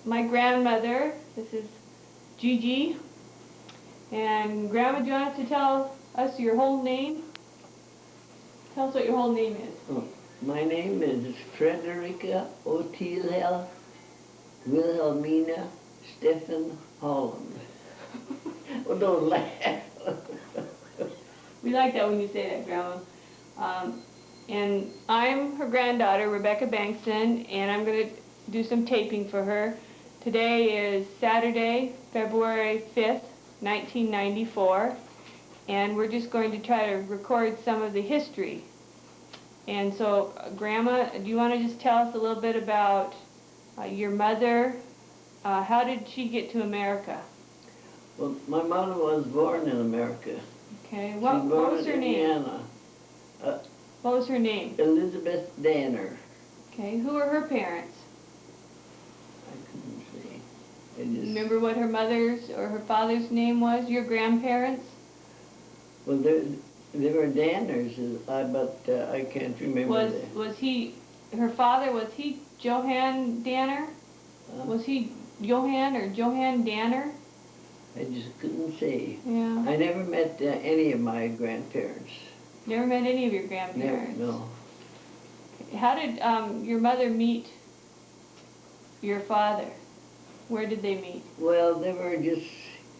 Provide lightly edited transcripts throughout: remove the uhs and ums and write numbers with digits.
my grandmother. This is Gigi. And Grandma, do you want to tell us your whole name? Tell us what your whole name is. Oh, my name is Frieda Ottilia Wilhelmina Steffen Holland. Oh, don't laugh. We like that when you say that, Grandma. And I'm her granddaughter, Rebecca Bankston, and I'm going to do some taping for her. Today is Saturday, February 5th, 1994, and we're just going to try to record some of the history. And so, Grandma, do you want to just tell us a little bit about your mother? How did she get to America? Well, my mother was born in America. Okay, what was her name? What was her name? Elizabeth Danner. Okay, who were her parents? I couldn't say. Remember what her mother's or her father's name was? Your grandparents? Well, they were Danners, but I can't remember. Was he, her father, was he Johann Danner? Was he Johann or Johann Danner? I just couldn't say. Yeah. I never met any of my grandparents. Never met any of your grandparents? No. How did your mother meet your father? Where did they meet? Well, they were just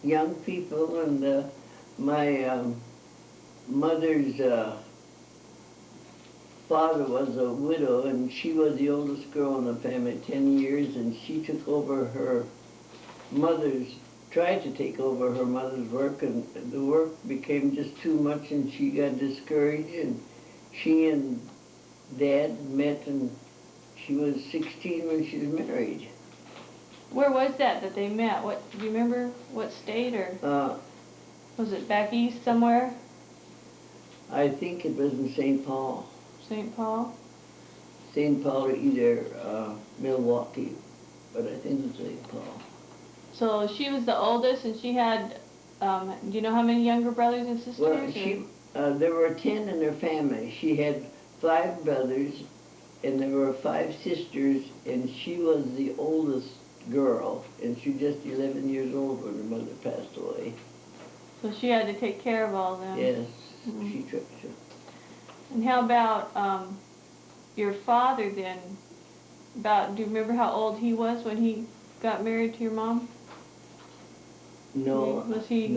young people, and my mother's father was a widow, and she was the oldest girl in the family, 10 years, and she took over her mother's, tried to take over her mother's work, and the work became just too much, and she got discouraged, and she and Dad met, and she was 16 when she was married. Where was that they met? What, do you remember what state, or was it back east somewhere? I think it was in St. Paul. St. Paul? St. Paul or either Milwaukee, but I think it's St. Paul. So she was the oldest, and she had, do you know how many younger brothers and sisters? Well, there were 10 in her family. She had 5 brothers, and there were 5 sisters, and she was the oldest girl, and she was just 11 years old when her mother passed away. So she had to take care of all of them? Yes, she tried to. And how about your father then? Do you remember how old he was when he got married to your mom? No. Was he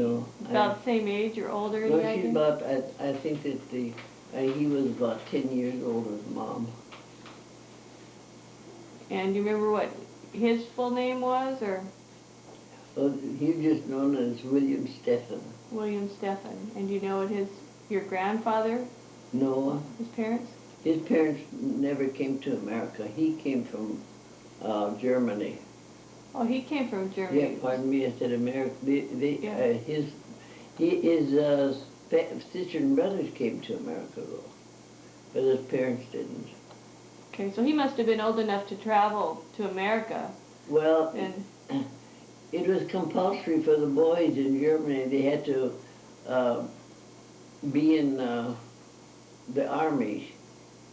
about the same age or older? No, she's about, I think that he was about 10 years older than Mom. And do you remember what his full name was, or? Well, he was just known as William Steffen. William Steffen. And do you know what your grandfather? No. His parents? His parents never came to America. He came from Germany. Oh, he came from Germany. Yeah, pardon me, I said America. His sister and brothers came to America, though, but his parents didn't. Okay, so he must have been old enough to travel to America. Well, it was compulsory for the boys in Germany. They had to be in the army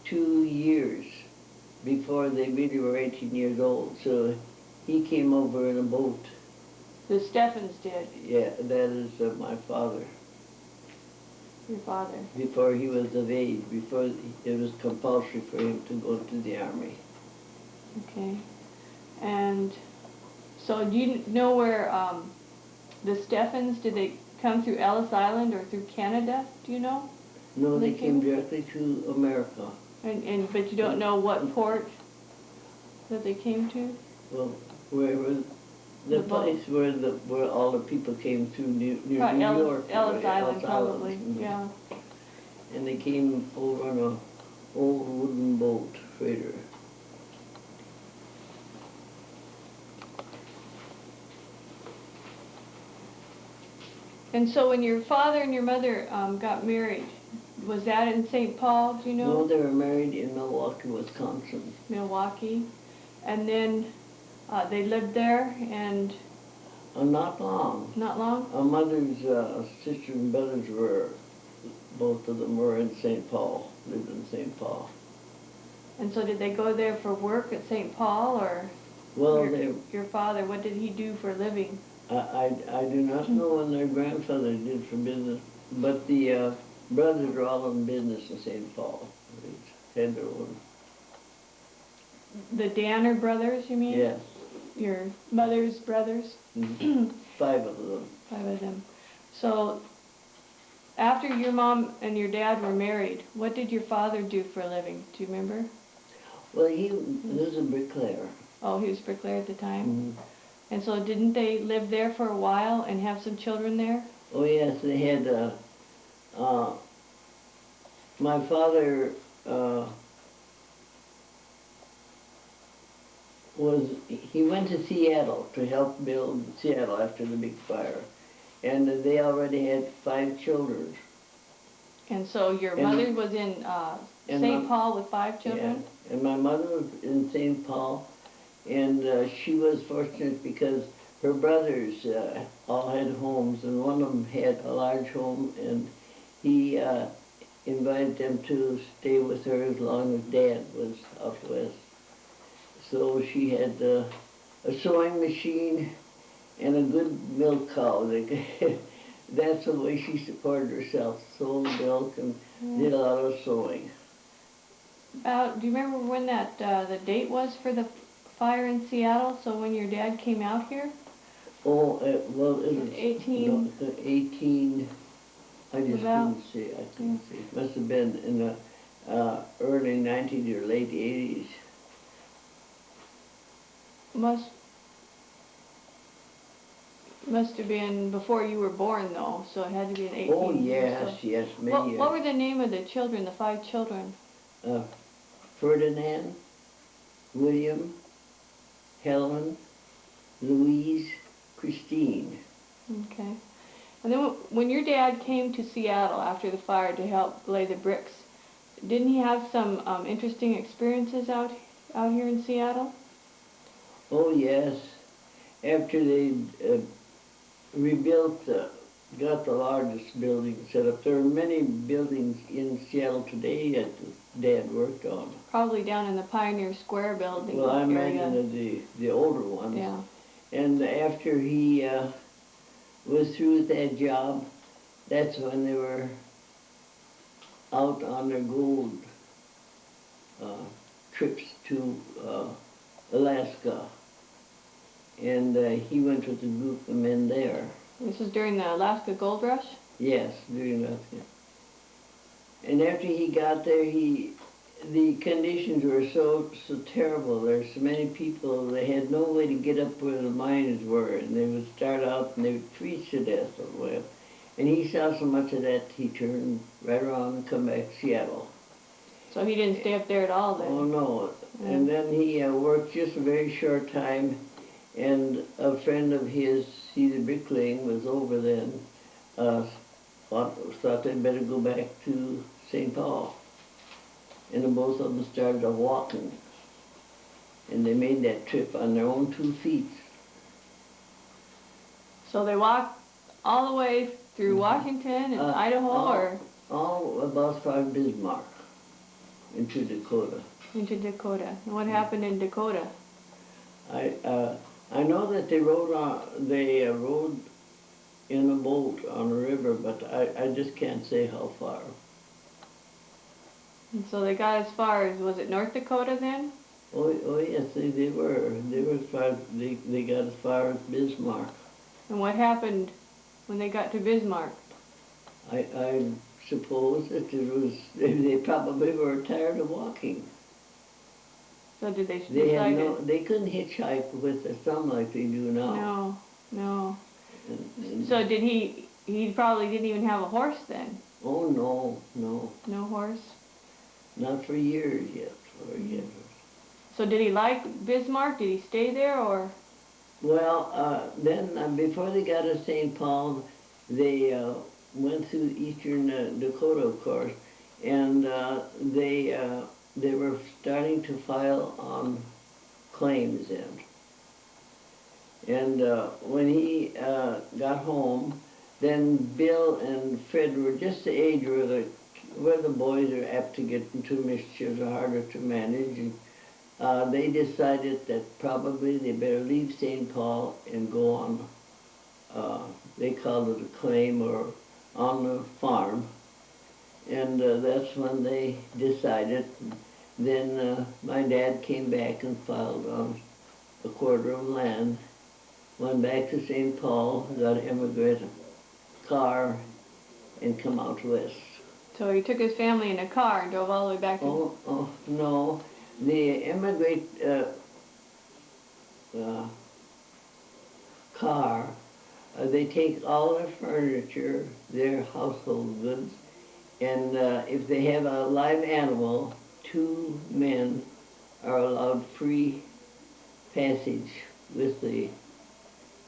2 years before they really were 18 years old. So he came over in a boat. The Steffens did? Yeah, that is my father. Your father? Before he was of age, before it was compulsory for him to go to the army. Okay. And so do you know where the Steffens, did they come through Ellis Island or through Canada? Do you know? No, they came directly to America. But you don't know what port that they came to? Well, the place where all the people came through near New York. Ellis Island, probably, yeah. And they came over on an old wooden boat, freighter. And so when your father and your mother got married, was that in St. Paul, do you know? No, they were married in Milwaukee, Wisconsin. Milwaukee. And then they lived there, and... Not long. Not long? Our mother's sister and brothers were, both of them were in St. Paul, lived in St. Paul. And so did they go there for work at St. Paul, or? Well, Your father, what did he do for a living? I do not know what their grandfather did for business, but the brothers are all in business in St. Paul. They had their own. The Danner brothers, you mean? Yes. Your mother's brothers? Mhm. 5 of them. 5 of them. So, after your mom and your dad were married, what did your father do for a living? Do you remember? Well, he was a bricklayer. Oh, he was bricklayer at the time? Mhm. And so didn't they live there for a while and have some children there? Oh yes, they had. My father he went to Seattle to help build Seattle after the big fire, and they already had 5 children. And so your And- mother was in and St. my- Paul with 5 children? Yeah, and my mother was in St. Paul, and she was fortunate because her brothers all had homes, and one of them had a large home, and he invited them to stay with her as long as Dad was out west. So she had a sewing machine and a good milk cow. That's the way she supported herself, sold milk and did a lot of sewing. Do you remember when that the date was for the fire in Seattle? So when your dad came out here? Oh, well, it was 18. no, 18. I just About- couldn't see. I couldn't see. It must have been in the early 90s or late 80s. Must have been before you were born, though. So it had to be in 18. Oh or yes, so. yes, many What years. were the name of the children? The 5 children? Ferdinand, William, Helen, Louise, Christine. Okay. And then when your dad came to Seattle after the fire to help lay the bricks, didn't he have some interesting experiences out here in Seattle? Oh yes, after they rebuilt, got the largest building set up. There are many buildings in Seattle today that Dad worked on. Probably down in the Pioneer Square building Well, I area. imagine the older ones. Yeah. And after he was through with that job, that's when they were out on their gold trips to Alaska. And he went with a group of men there. This was during the Alaska Gold Rush? Yes, during that. Yeah. And after he got there, the conditions were so terrible. There were so many people. They had no way to get up where the mines were, and they would start out and they would freeze to death on the way up. And he saw so much of that, he turned right around and come back to Seattle. So he didn't stay up there at all then? Oh no! And then he worked just a very short time, and a friend of his, see the bricklaying was over then, thought they'd better go back to St. Paul. And then both of them started walking. And they made that trip on their own 2 feet. So they walked all the way through Washington and Idaho, or All about as far as Bismarck, into Dakota. into Dakota? And what happened in Dakota? I know that they rode in a boat on a river, but I just can't say how far. And so they got as far as, was it North Dakota then? Oh yes, they were as far, they got as far as Bismarck. And what happened when they got to Bismarck? I suppose that they probably were tired of walking. So did they They had decide they couldn't hitchhike with their thumb like they do now. No. And So did he probably didn't even have a horse then? oh no, No horse? not for years yet. So did he like Bismarck? Did he stay there, or? Well, then before they got to St. Paul, they went through eastern Dakota, of course, and they were starting to file on claims then. And when he got home, then Bill and Fred were just the age where the boys are apt to get into mischief, are harder to manage, they decided that probably they better leave St. Paul and go on, they called it a claim or on the farm. And that's when they decided. Then my dad came back and filed on a quarter of land, went back to St. Paul, got an immigrant car, and come out west. So he took his family in a car and drove all the way back to... Oh, no. The immigrant car, they take all their furniture, their household goods, and if they have a live animal, 2 men are allowed free passage with the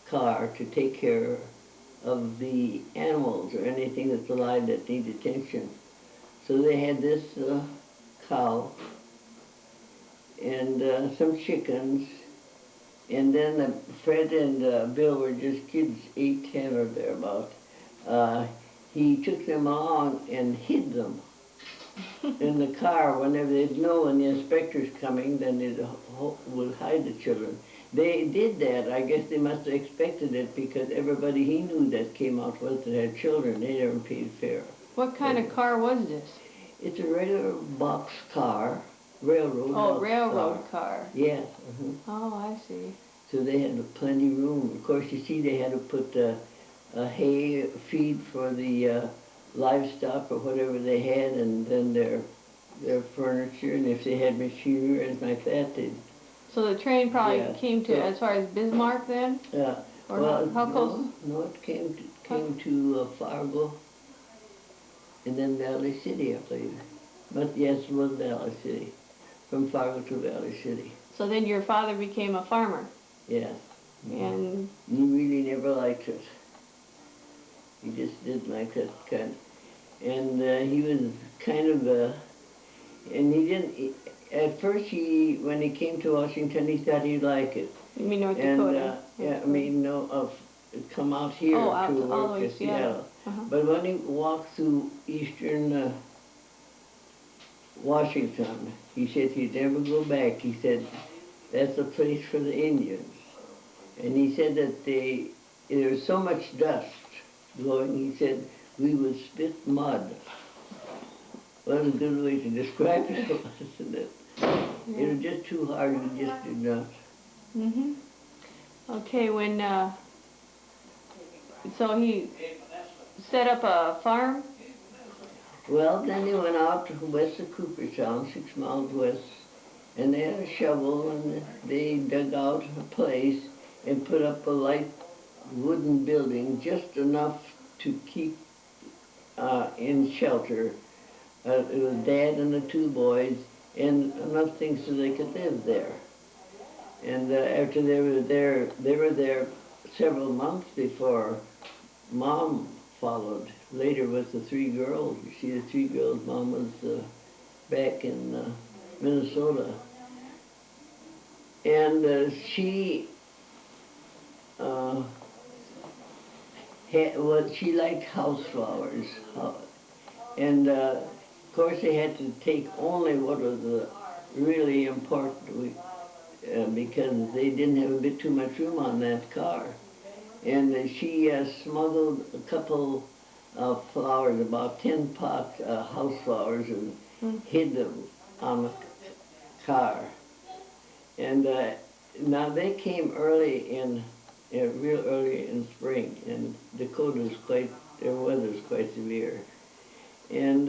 car to take care of the animals or anything that's alive that needs attention. So they had this cow and some chickens, and then Fred and Bill were just kids, 8, 10 or thereabout. He took them along and hid them in the car. Whenever they'd know when the inspector's coming, then they would hide the children. They did that. I guess they must have expected it because everybody he knew that came out west that had children, they never paid fare. What kind of car was this? It's a regular box car, railroad. Oh, railroad car. Yeah. Oh, I see. So they had plenty of room. Of course, you see, they had to put hay feed for the livestock or whatever they had, and then their furniture, and if they had machinery or anything like that, they'd... So the train probably Yeah, came to as far as Bismarck then? Yeah. Or Well, how close? No, it came to Fargo, and then Valley City, I believe. But yes, it was Valley City, from Fargo to Valley City. So then your father became a farmer? Yes. And He really never liked it. He just didn't like that kind. And he was kind of, and he didn't, at first when he came to Washington, he thought he'd like it. you mean North And, Dakota? yeah, I mean, come out here Oh, out to to all the work way at to Seattle. Seattle. But when he walked through eastern Washington, he said he'd never go back. He said, that's a place for the Indians. And he said that there was so much dust blowing, he said, we would spit mud. What a good way to describe it, wasn't it? It was just too hard, we just did not. Mm-hmm. Okay, when, so he set up a farm? Well, then he went out to west of Cooperstown, 6 miles west, and they had a shovel, and they dug out a place and put up a light wooden building, just enough to keep in shelter. It was Dad and the 2 boys, and enough things so they could live there. And after they were there several months before Mom followed. Later with the 3 girls. You see the 3 girls, Mom was back in Minnesota. And she she liked house flowers. And of course they had to take only what was really important because they didn't have a bit too much room on that car. And she smuggled a couple of flowers, about 10 pot house flowers, and hid them on the car. And now they came real early in spring, and Dakota's their weather's quite severe. And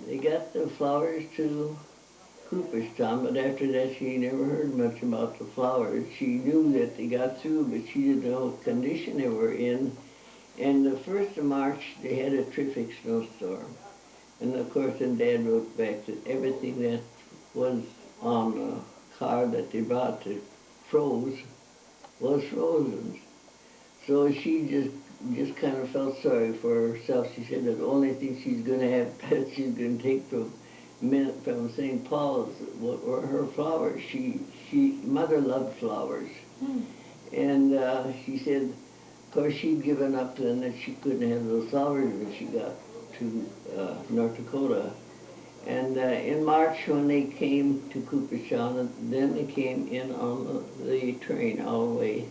they got the flowers to Cooperstown, but after that she never heard much about the flowers. She knew that they got through, but she didn't know what condition they were in. And the 1st of March, they had a terrific snowstorm. And of course, then Dad wrote back that everything that was on the car that they brought to froze was frozen. So she just kind of felt sorry for herself. She said that the only thing she's going to have that she's going to take from St. Paul's were her flowers. Mother loved flowers. And she said, of course, she'd given up then that she couldn't have those flowers when she got to North Dakota. And in March when they came to Cooperstown, then they came in on the train all the way.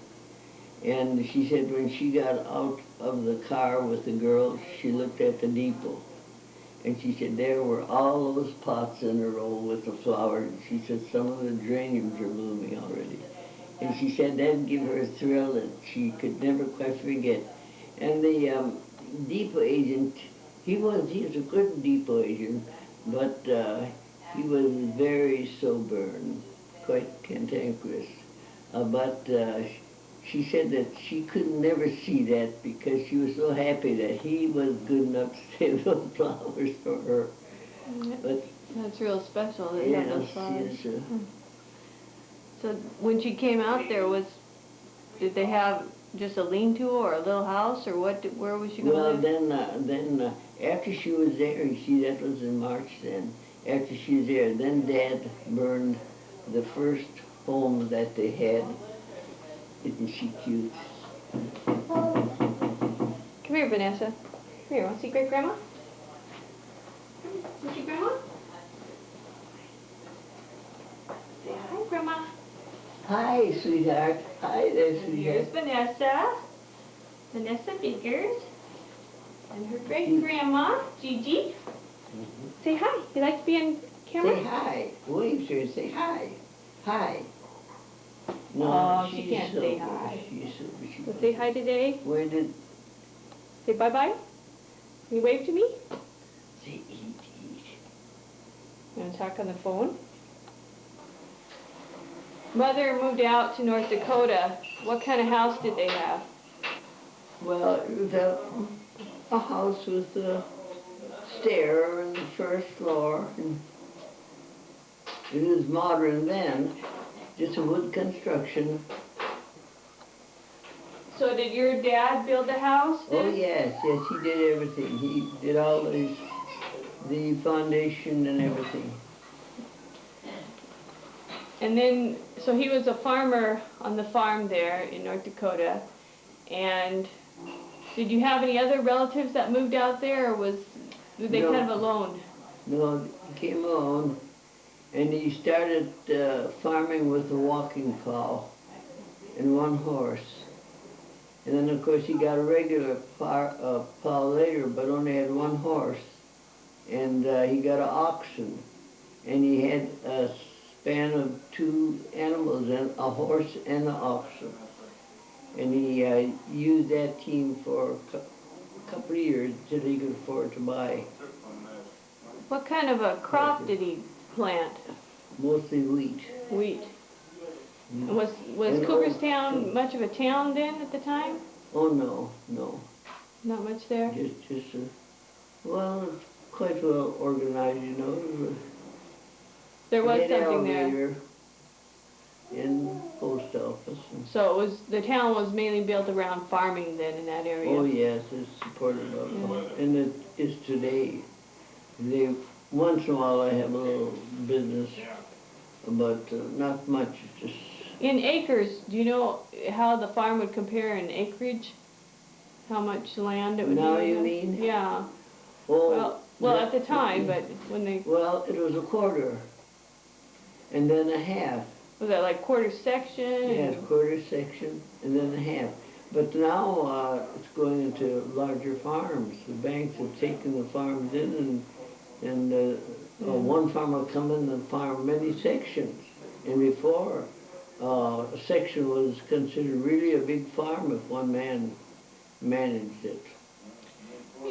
And she said when she got out of the car with the girls, she looked at the depot. And she said there were all those pots in a row with the flowers. She said some of the geraniums are blooming already. And she said that'd give her a thrill that she could never quite forget. And the depot agent, he was a good depot agent, but he was very sober and quite cantankerous. But she said that she could never see that because she was so happy that he was good enough to save those flowers for her. But That's real special that you have those yes, flowers. yes. So when she came out there, did they have just a lean-to or a little house, or what? Where was she going to Well, live? then after she was there, you see, that was in March then. After she was there, then Dad burned the first home that they had. Isn't she cute? Come here, Vanessa. Come here. Want to see Great Grandma? Want to see Grandma? Say hi, Grandma. Hi, sweetheart. Hi there, Here's sweetheart. Vanessa. Vanessa Biggers. And her great grandma, Gigi. Say hi. You like to be on camera? Say hi. Wave to her. Say hi. Hi. No, Oh, she she's can't sober. say hi. She's sober. She So say hi today. Where did... Say bye-bye. Can you wave to me? Say eat. You want to talk on the phone? Mother moved out to North Dakota. What kind of house did they have? Well, it was a house with a stair on the first floor. And it was modern then, just a wood construction. So did your dad build the house then? Oh yes, he did everything. He did all the foundation and everything. And then, so he was a farmer on the farm there in North Dakota. And did you have any other relatives that moved out there, or were they No. kind of alone? No, he came alone, and he started farming with a walking plow and one horse. And then, of course, he got a regular plow later, but only had one horse. And he got an oxen, and he had a span of two animals, a horse and an oxen. And he used that team for a couple of years till he could afford to buy. What kind of a crop did he plant? Mostly wheat. Wheat. And was And Cooperstown much of a town then at the time? Oh no, no, Not much there? just well, quite well organized, you know. There was Had something there. elevator and post office. So the town was mainly built around farming then in that area? Oh yes, it's supported by and it is today. Once in a while I have a little business, but not much. It's just In acres, do you know how the farm would compare in acreage? How much land it would be? Now you mean? Yeah. Oh, Well, at the time, but when they, well, it was a quarter, and then a half. was that like quarter section? Yes, quarter section, and then a half. But now it's going into larger farms. The banks have taken the farms in, and one farmer will come in and farm many sections. And before, a section was considered really a big farm if one man managed it.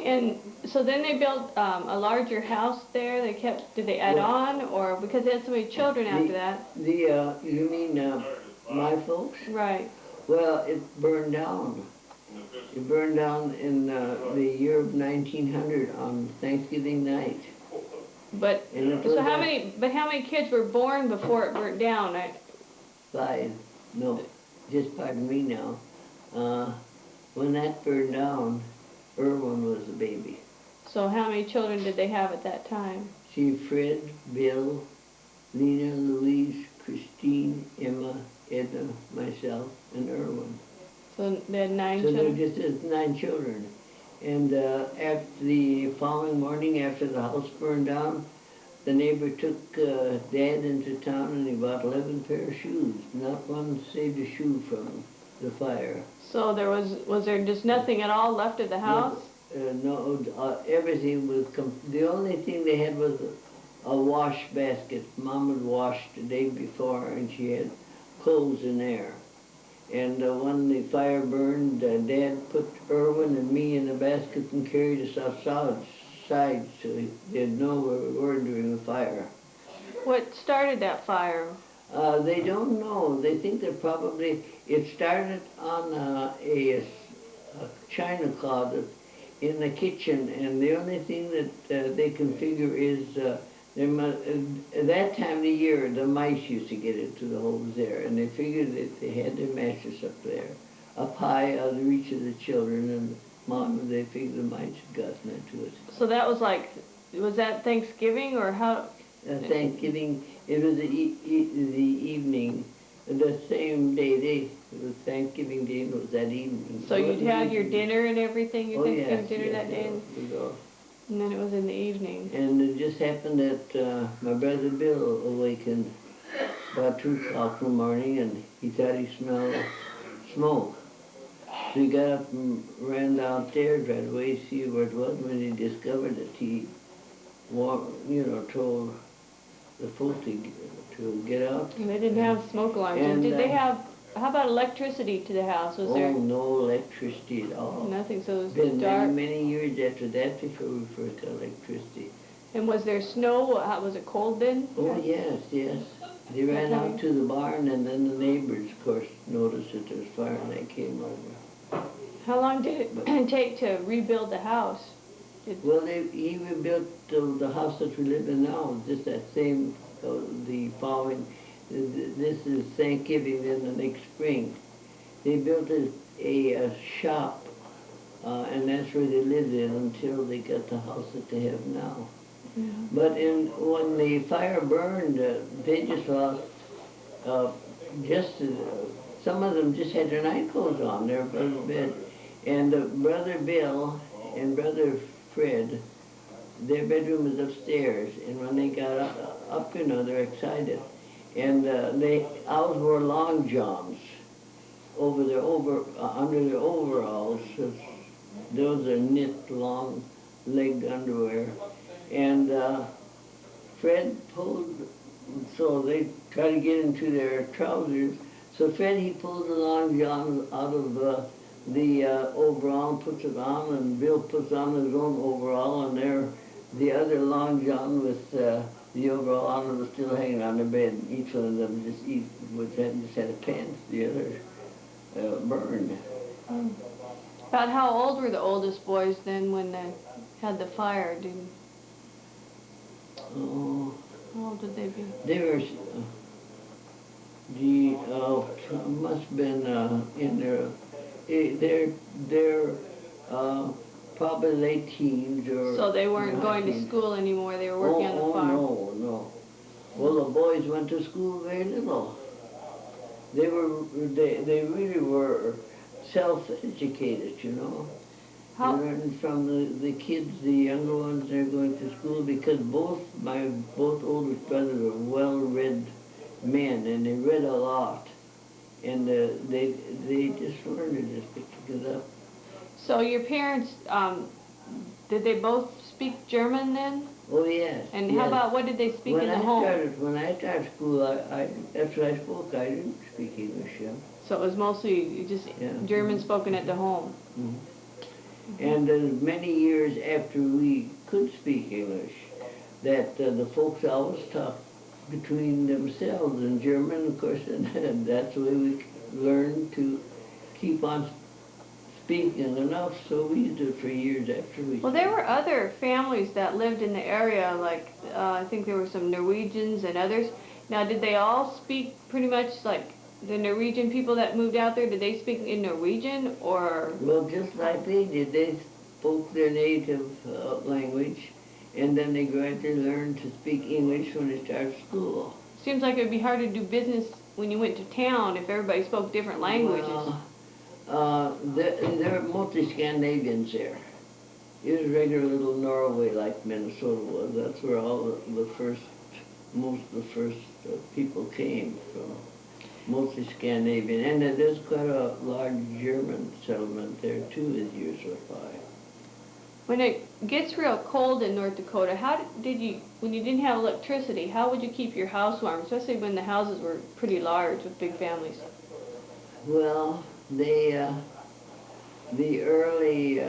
And so then they built a larger house there. Did they add on, or because they had so many children after that? You mean my folks? Right. Well, it burned down. It burned down in the year of 1900 on Thanksgiving night. But And it so was how many kids were born before it burnt down? 5. No, just pardon me now. When that burned down, Irwin was the baby. So how many children did they have at that time? See, Fred, Bill, Lena, Louise, Christine, Emma, Edna, myself, and Irwin. So they had 9 So there children? just is 9 children. And after the following morning, after the house burned down, the neighbor took Dad into town and he bought 11 pair of shoes. Not one saved a shoe from the fire. So was there just nothing at all left of the house? No, everything was, the only thing they had was a wash basket. Mom had washed the day before and she had clothes in there. And when the fire burned, Dad put Irwin and me in a basket and carried us outside so they'd know where we were during the fire. What started that fire? They don't know. They think that probably it started on a china closet in the kitchen, and the only thing that they can figure is at that time of the year the mice used to get into the homes there, and they figured that they had their mattress up there, up high out of the reach of the children, and they figured the mice had gotten into it. So that was was that Thanksgiving or how? Thanksgiving, it was the evening, the same day, it was Thanksgiving Day, and it was that evening. So you'd had your dinner and everything, your Thanksgiving yes, dinner that day? And then it was in the evening. And it just happened that my brother Bill awakened about 2 o'clock in the morning, and he thought he smelled smoke. So he got up and ran downstairs right away to see where it was. When he discovered it, he told the folks to get out. And they didn't have smoke alarms. And did they have, how about electricity to the house? Was there? No electricity at all. Nothing, so it was Been dark. many years after that before we first got electricity. And was there snow? Was it cold then? Oh, yes. They ran out to the barn, and then the neighbors, of course, noticed that there was fire, and they came over. How long did it take to rebuild the house? Well, he rebuilt the house that we live in now, just that same, the following, this is Thanksgiving, then the next spring. They built a shop, and that's where they lived in until they got the house that they have now. Mm-hmm. But when the fire burned, they just lost, some of them just had their night clothes on there by the bed. And Brother Bill and Brother Fred, their bedroom was upstairs, and when they got up, they're excited. And they always wore long johns under their overalls. Those are knit, long-legged underwear. And Fred pulled, so they tried to get into their trousers. So Fred, he pulled the long john out of the overall and puts it on, and Bill puts on his own overall, and there the other long john with the overall on was still hanging on the bed. Each one of them just had a pants, the other burned. About how old were the oldest boys then when they had the fire? Oh, How old did they be? they were, must have been in their probably late teens or. So they weren't going to school anymore, they were working on the farm? No. Well, the boys went to school very little. They really were self-educated, How? They learned from the kids, the younger ones, they're going to school because my oldest brothers were well-read men, and they read a lot. And they just learned to just pick it up. So your parents, did they both speak German then? Oh, yes. And how about, what did they speak in the home? When I started school, after I spoke, I didn't speak English yet. So it was mostly just German spoken at the home? Mm-hmm. And many years after we could speak English, that the folks always talked between themselves in German, of course, and that's the way we learned to keep on speaking enough, so we used it for years after we. Well, there were other families that lived in the area, like I think there were some Norwegians and others. Now, did they all speak pretty much like the Norwegian people that moved out there? Did they speak in Norwegian or? Well, just like they did. They spoke their native language, and then they gradually learned to speak English when they started school. Seems like it would be hard to do business when you went to town if everybody spoke different languages. There are mostly Scandinavians there. It was regular little Norway like Minnesota was. That's where all most of the first people came from. Mostly Scandinavian. And there's quite a large German settlement there too as years went by. When it gets real cold in North Dakota, when you didn't have electricity, how would you keep your house warm, especially when the houses were pretty large with big families? Well, the early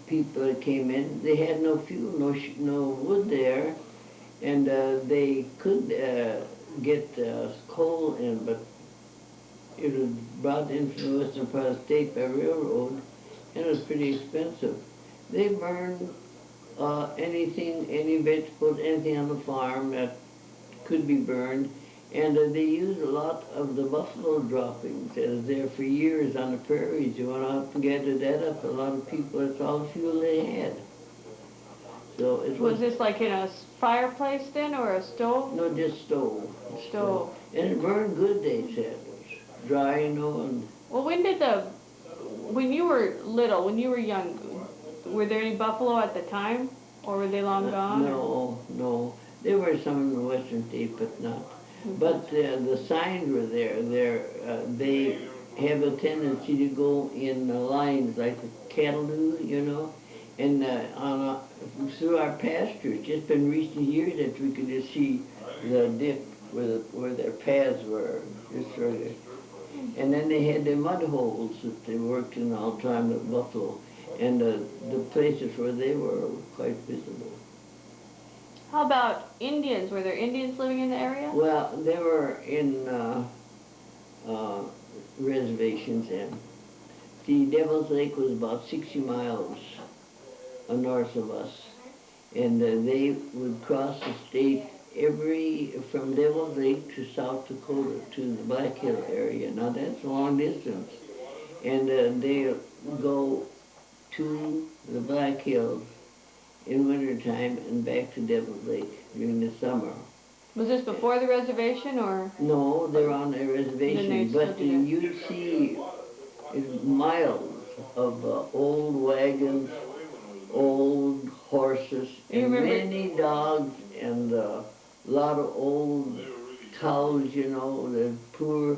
people that came in, they had no fuel, no wood there, and they could get coal in, but it was brought in from the western part of the state by railroad, and it was pretty expensive. They burned anything, any vegetables, anything on the farm that could be burned, and they used a lot of the buffalo droppings that was there for years on the prairies. You went out and gathered that up. A lot of people, that's all the fuel they had. So it Was this like in a fireplace then, or a stove? No, just stove. Stove. And it burned good, they said. It was dry, you know, and... Well, when you were little, when you were young, were there any buffalo at the time, or were they long gone? No. There were some in the western state, but not. Mm-hmm. But the signs were there. They have a tendency to go in lines like the cattle do, you know. And through our pastures, just in recent years that we could just see the dip where their paths were, just sort of. And then they had the mud holes that they worked in all the time, the buffalo, and the places where they were quite visible. How about Indians? Were there Indians living in the area? Well, they were in reservations, and the Devil's Lake was about 60 miles north of us, and they would cross the state from Devil's Lake to South Dakota to the Black Hill area. Now that's a long distance, and they go to the Black Hills in wintertime and back to Devil's Lake during the summer. Was this before the reservation, or? No, they're on a reservation, but you'd see miles of old wagons, old horses, and many dogs, and a lot of old cows, you know, the poor,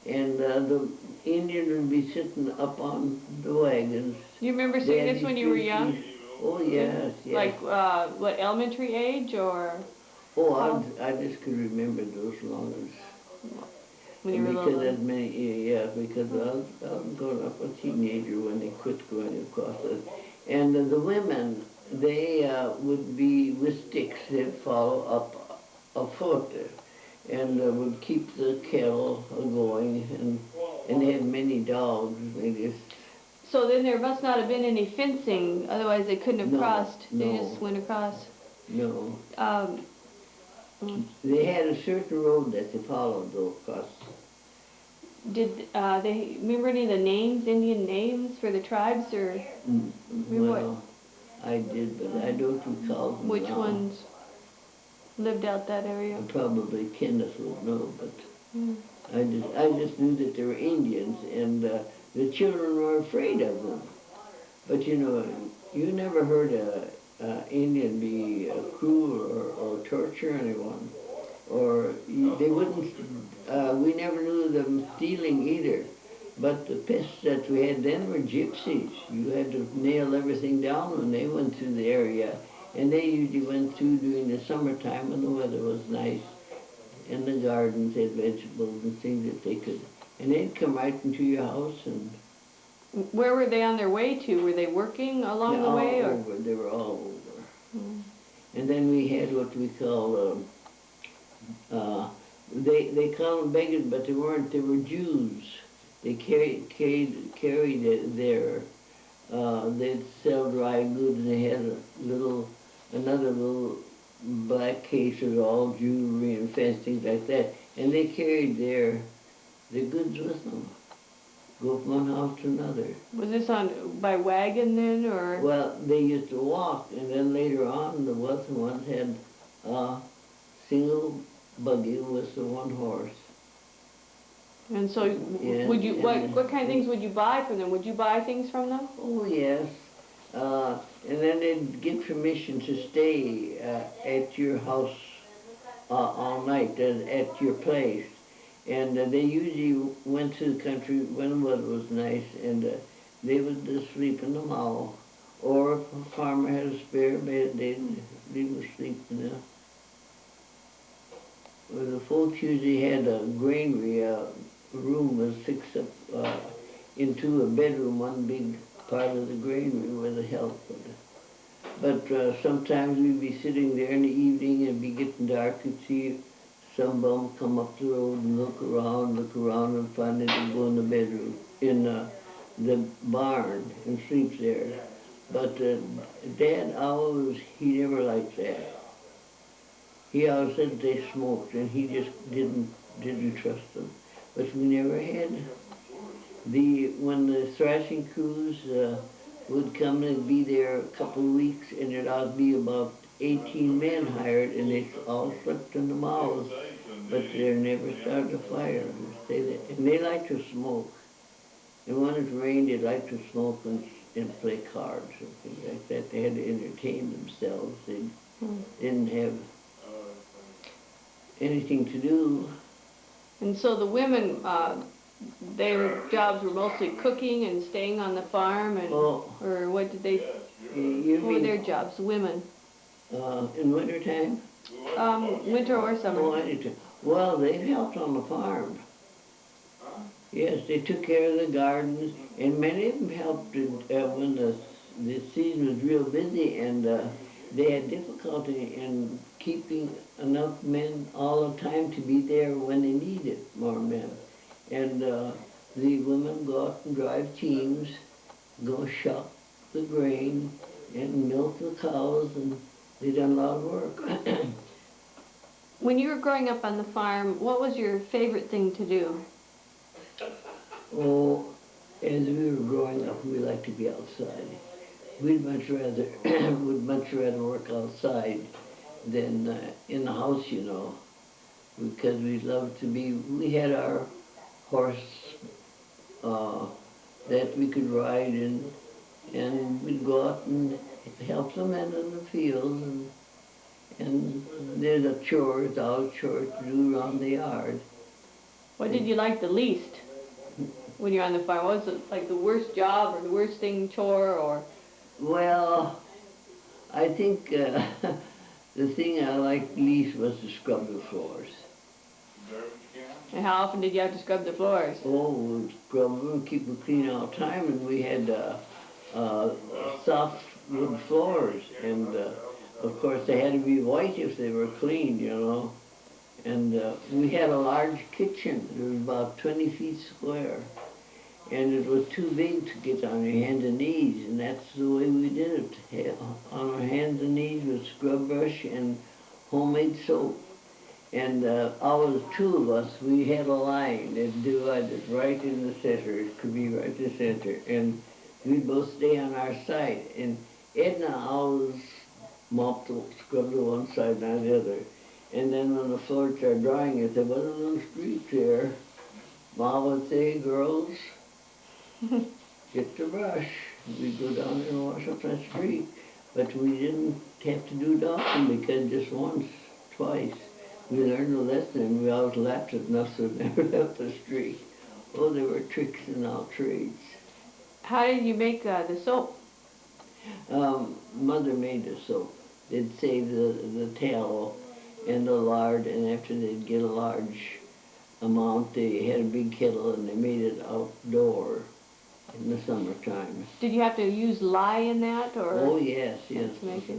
and the Indians would be sitting up on the wagons. You remember seeing this when you were young? Oh, yes, yes. Like, what, elementary age, or? Oh, I just could remember those long as... When you were little? Because I was growing up a teenager when they quit going across it. And the women, they would be with sticks. They'd follow up afoot and would keep the cattle going. And they had many dogs. They just... So then there must not have been any fencing, otherwise they couldn't have crossed. No. They just went across. No. They had a certain road that they followed though across. Did they remember any of the names, Indian names for the tribes, or? Well, I did, but I don't recall them. Which ones lived out that area? Probably Kenneth would know, but I just knew that they were Indians, and the children were afraid of them. But you know, you never heard an Indian be cruel or torture anyone, or they wouldn't. We never knew them stealing either. But the pests that we had then were gypsies. You had to nail everything down when they went through the area, and they usually went through during the summertime when the weather was nice, and the gardens had vegetables and things that they could. And they'd come right into your house and... Where were they on their way to? Were they working along the way? All over. They were all over. And then we had what we call, they called them beggars, but they weren't. They were Jews. They carried their, they'd sell dry goods, and they had another little black case with all jewelry and fancy things like that. And they carried their goods with them. Go from one house to another. Was this by wagon then, or? Well, they used to walk, and then later on, the wealthy ones had a single buggy with the one horse. And so, Yeah, would you, and- what kind of things would you buy from them? Would you buy things from them? Oh, yes. And then they'd get permission to stay at your house all night, at your place. And they usually went to the country when the weather was nice, and they would just sleep in the mall. Or if a farmer had a spare bed, they would sleep in there. Well, the folks usually had a granary, room was fixed up into a bedroom, one big part of the granary where the help would. But sometimes we'd be sitting there in the evening, and it'd be getting dark, and see some bum come up the road and look around, and finally they'd go in the bedroom, in the barn, and sleep there. But Dad always, he never liked that. He always said they smoked, and he just didn't trust them. But we never had when the thrashing crews would come and be there a couple of weeks, and there'd all be about 18 men hired, and they all slept in the malls, but they never started a fire. And they liked to smoke. And when it rained, they liked to smoke and play cards and things like that. They had to entertain themselves. They didn't have anything to do. And so the women, their jobs were mostly cooking and staying on the farm, and or what did they? You What were their jobs, the women? In wintertime? Winter or summer? Oh, anytime. Well, they helped on the farm. Yes, they took care of the gardens, and many of them helped when the season was real busy, and they had difficulty in keeping enough men all the time to be there when they needed more men. And the women go out and drive teams, go shuck the grain, and milk the cows, and they done a lot of work. When you were growing up on the farm, what was your favorite thing to do? Oh, as we were growing up, we liked to be outside. We'd much rather work outside than in the house, you know, because we loved to be. We had our horse that we could ride in, and we'd go out and help the men in the fields, and there's all chores to do around the yard. What did you like the least when you're on the farm? What was it like the worst job or the worst thing, chore, or? Well, I think the thing I liked least was to scrub the floors. And how often did you have to scrub the floors? Oh, we'd scrub them, keep them clean all the time, and we had soft wood floors, and of course they had to be white if they were clean, you know. And we had a large kitchen. It was about 20 feet square. And it was too big to get on your hands and knees, and that's the way we did it. On our hands and knees with scrub brush and homemade soap. And always two of us, we had a line that divided right in the center. It could be right in the center. And we'd both stay on our side. And Edna always mopped, scrubbed to one side, not the other. And then when the floor started drying, it said, "What a little streak there." Ma would say, "Girls, get the brush." We'd go down there and wash up that streak. But we didn't have to do it often, because just once, twice, we learned a lesson, and we always laughed at enough so it never left the streak. Oh, there were tricks in all trades. How did you make the soap? Mother made the soap. They'd save the tallow and the lard, and after they'd get a large amount, they had a big kettle, and they made it outdoor in the summertime. Did you have to use lye in that, or? Oh, yes. To make it.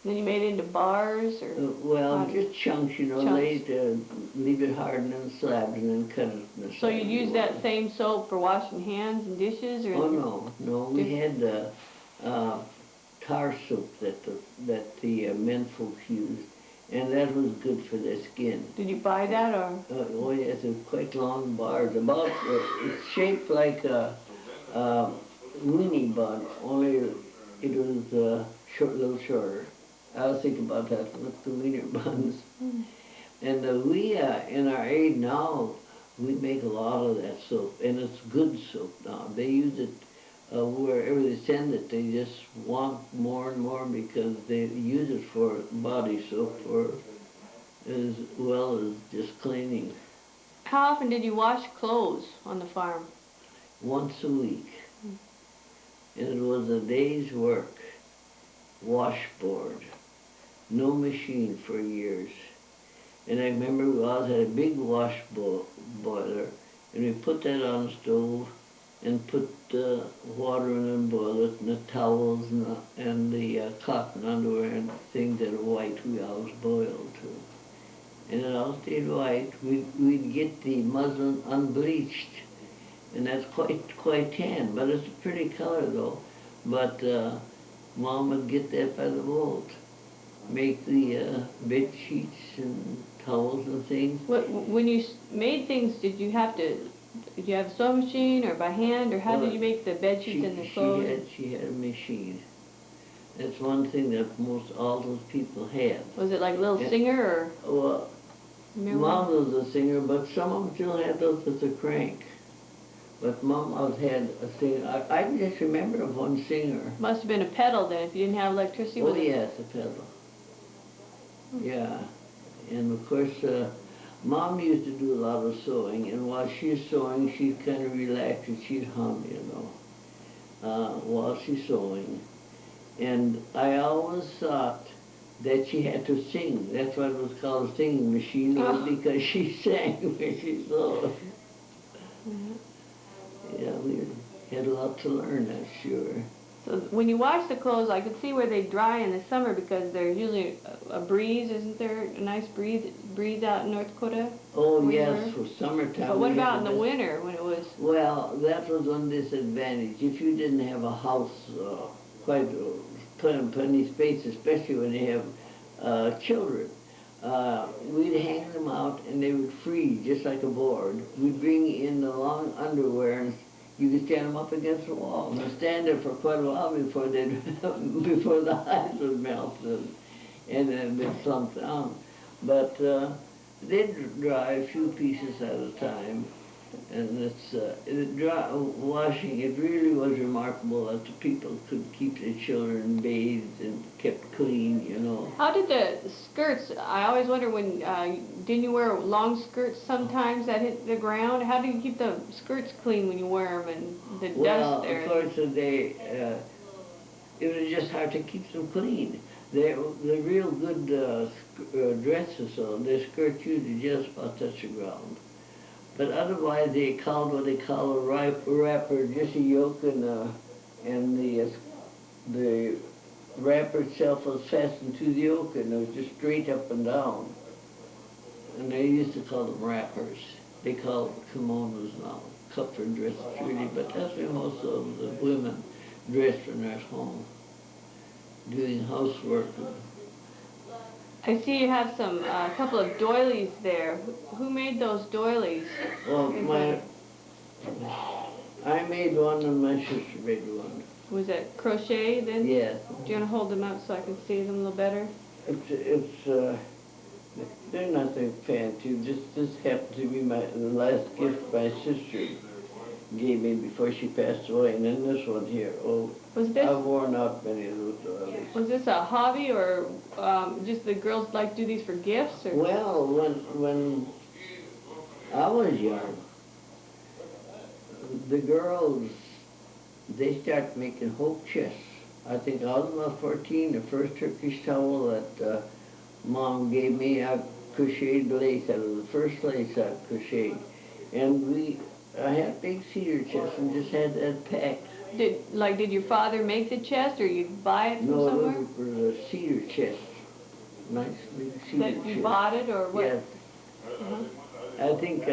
Then you made it into bars, or? Well, just chunks, you know. Chunks. Leave it harden in slabs and then cut it in the So you'd use that same soap for washing hands and dishes, or? Oh, no. We had tar soap that the men folks used, and that was good for their skin. Did you buy that, or? Oh, yes, it's quite long bars. About it's shaped like a weenie bun, only it was a little shorter. I was thinking about that with the wiener buns. And we, in our age now, We make a lot of that soap, and it's good soap now. They use it wherever they send it. They just want more and more because they use it for body soap or as well as just cleaning. How often did you wash clothes on the farm? Once a week. And it was a day's work. Washboard. No machine for years. And I remember we always had a big boiler, and we put that on the stove and put water in and boil it, and the towels and the cotton underwear and things that are white we always boiled too. And it all stayed white. We'd get the muslin unbleached, and that's quite tan, but it's a pretty color though. But Mom would get that by the volt, make the bed sheets and towels and things. When you made things, did you have a sewing machine or by hand, or how did you make the bed sheets and the clothes? She had a machine. That's one thing that most all those people had. Was it like Little Singer or? Well, Mom was a singer, but some of them still had those with a crank. But Mom always had a singer. I just remember of one singer. Must have been a pedal then, if you didn't have electricity. Oh yes, a pedal. Yeah, and of course, Mom used to do a lot of sewing, and while she's sewing, she'd kind of relax and she'd hum, you know, while she's sewing. And I always thought that she had to sing. That's why it was called a singing machine, because she sang when she sewed. Yeah, we had a lot to learn, that's sure. So when you wash the clothes, I could see where they dry in the summer because there's usually a breeze, isn't there? A nice breeze out in North Dakota? Oh yes, for summertime. But what about in the winter when it was? Well, that was one disadvantage. If you didn't have a house, plenty space, especially when you have children, we'd hang them out and they would freeze just like a board. We'd bring in the long underwear and you could stand them up against the wall and they'd stand there for quite a while before before the ice would melt and then they'd slump down. But they'd dry a few pieces at a time. And washing, it really was remarkable that the people could keep their children bathed and kept clean, you know. How did the skirts, I always wonder when, didn't you wear long skirts sometimes that hit the ground? How do you keep the skirts clean when you wear them and the dust there? Well, of course, it was just hard to keep them clean. They're real good dresses, so their skirts usually just about touch the ground. But otherwise, they called what they call a wrapper, just a yoke, and the wrapper itself was fastened to the yoke, and it was just straight up and down. And they used to call them wrappers. They call them kimonos now, comfort dresses really, but that's where most of the women dressed when they're at home, doing housework. I see you have a couple of doilies there. Who made those doilies? Well, I made one and my sister made one. Was it crochet then? Yes. Do you want to hold them up so I can see them a little better? They're nothing fancy. This happened to be the last gift my sister gave me before she passed away, and then this one here. Oh, I've worn out many of those doilies. Was this a hobby, or just the girls like to do these for gifts? Or? Well, when I was young, the girls, they started making hope chests. I think I was about 14, the first Turkish towel that Mom gave me, I crocheted lace out of the first lace I crocheted. And I had big cedar chests and just had that packed. Did your father make the chest, or you buy it from somewhere? No, it was a cedar chest. Nice big cedar chest. That you bought it, or what? Yes. I think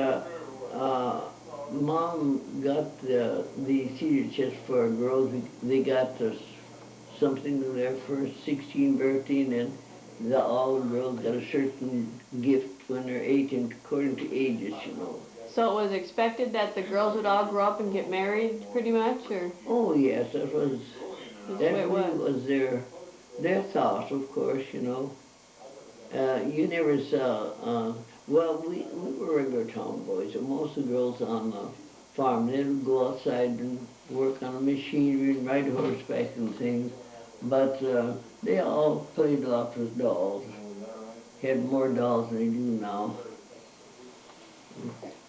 Mom got the cedar chest for our girls. They got something to their first 16 birthday, and then all the girls got a certain gift when they're 18, according to ages, you know. So it was expected that the girls would all grow up and get married, pretty much, or? Oh yes, that was their thought, of course, you know. You never saw. Well, we were regular tomboys, and most of the girls on the farm, they would go outside and work on the machinery and ride horseback and things. But they all played a lot with dolls, had more dolls than they do now.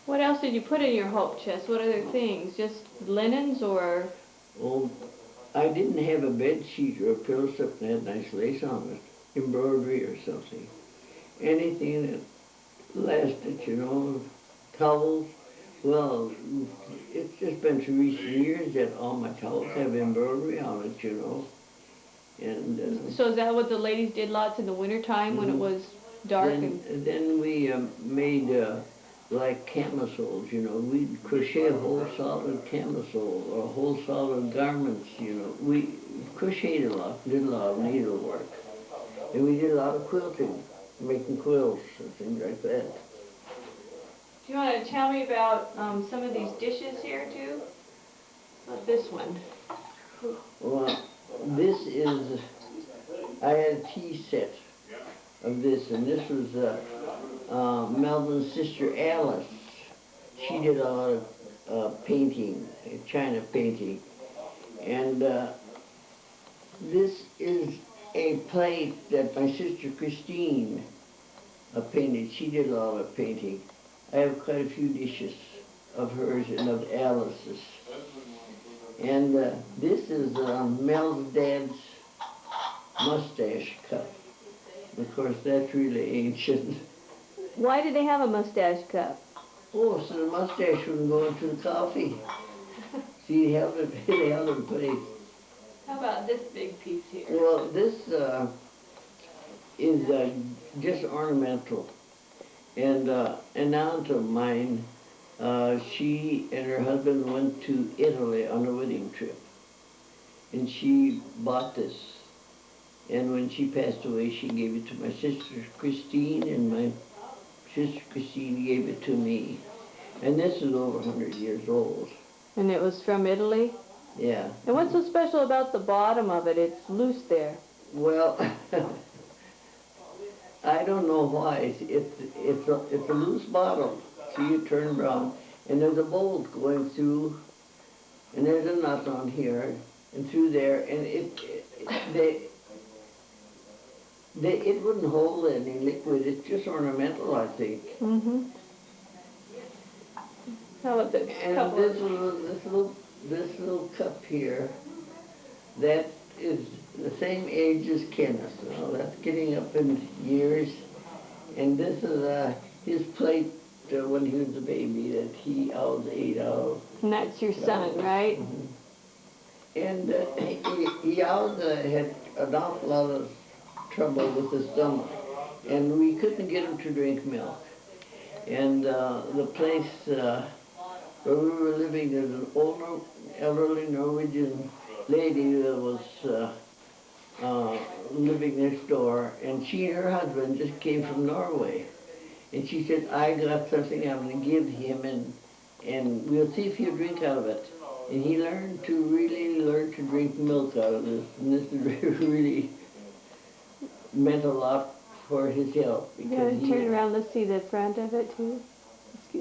What else did you put in your hope chest? What other things? Just linens or? Oh, I didn't have a bed sheet or a pillow slip that had nice lace on it, embroidery or something. Anything that lasted, you know, towels. Well, it's just been through recent years that all my towels have embroidery on it, you know. And So is that what the ladies did lots in the wintertime when it was dark? then we made like camisoles, you know. We'd crochet a whole solid camisole or whole solid garments, you know. We crocheted a lot, did a lot of needlework. And we did a lot of quilting, making quilts and things like that. Do you want to tell me about some of these dishes here too? Like this one. Well, this is, I had a tea set of this, and this was Melvin's sister Alice. She did a lot of painting, China painting. And this is a plate that my sister Christine painted. She did a lot of painting. I have quite a few dishes of hers and of Alice's. And this is Mel's dad's mustache cup. Of course, that's really ancient. Why did they have a mustache cup? Oh, so the mustache wouldn't go into the coffee. See, he held it in place. How about this big piece here? Well, this is just ornamental. And an aunt of mine, she and her husband went to Italy on a wedding trip. And she bought this. And when she passed away, she gave it to my sister Christine, and my sister Christine gave it to me. And this is over 100 years old. And it was from Italy? Yeah. And what's so special about the bottom of it? It's loose there. Well, I don't know why. It's a loose bottom. See, you turn around, and there's a bolt going through, and there's a nut on here, and through there, and it wouldn't hold any liquid. It's just ornamental, I think. Mm-hmm. How about the And this little cup here, that is the same age as Kenneth. Now that's getting up in years, and this is his plate when he was a baby that he always ate out of. And that's your son, right? Mm-hmm. And he always had an awful lot of trouble with his stomach, and we couldn't get him to drink milk. And the place where we were living, there's an older, elderly Norwegian lady that was living next door, and she and her husband just came from Norway. And she said, I got something I'm going to give him, and we'll see if he'll drink out of it. And he really learned to drink milk out of this, and this really meant a lot for his health. Yeah, turn around, let's see the front of it too.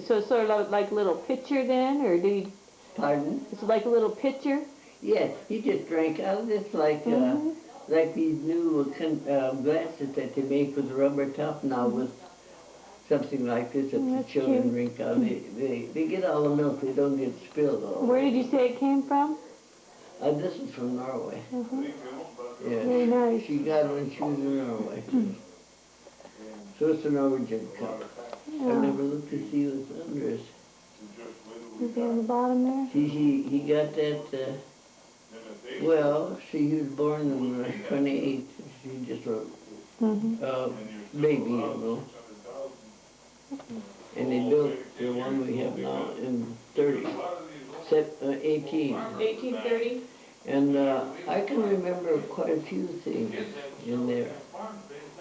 So it's sort of like a little pitcher then, or did he? Pardon? It's like a little pitcher? Yeah, he just drank out of this like these new glasses that they make with a rubber top now with something like this that the children drink out of. They get all the milk, they don't get spilled all. Where did you say it came from? This is from Norway. Yeah, Very nice. she got it when she was in Norway. So it's a Norwegian cup. I never looked to see what's under it. Is it on the bottom there? See, he got that, well, see, he was born on the 28th. He just a baby, you know. And they built the one we have now in 18. 1830? And I can remember quite a few things in there.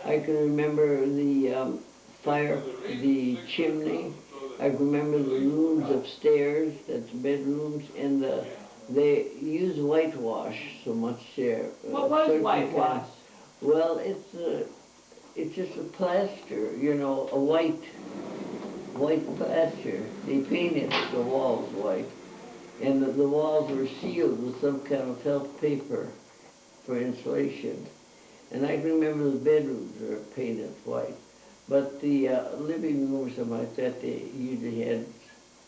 I can remember the fire, the chimney. I remember the rooms upstairs, that's bedrooms, and they use whitewash so much there. What was whitewash? Well, it's it's just a plaster, you know, a white plaster. They painted the walls white, and the walls were sealed with some kind of felt paper for insulation. And I can remember the bedrooms were painted white. But the living room or something like that, they usually had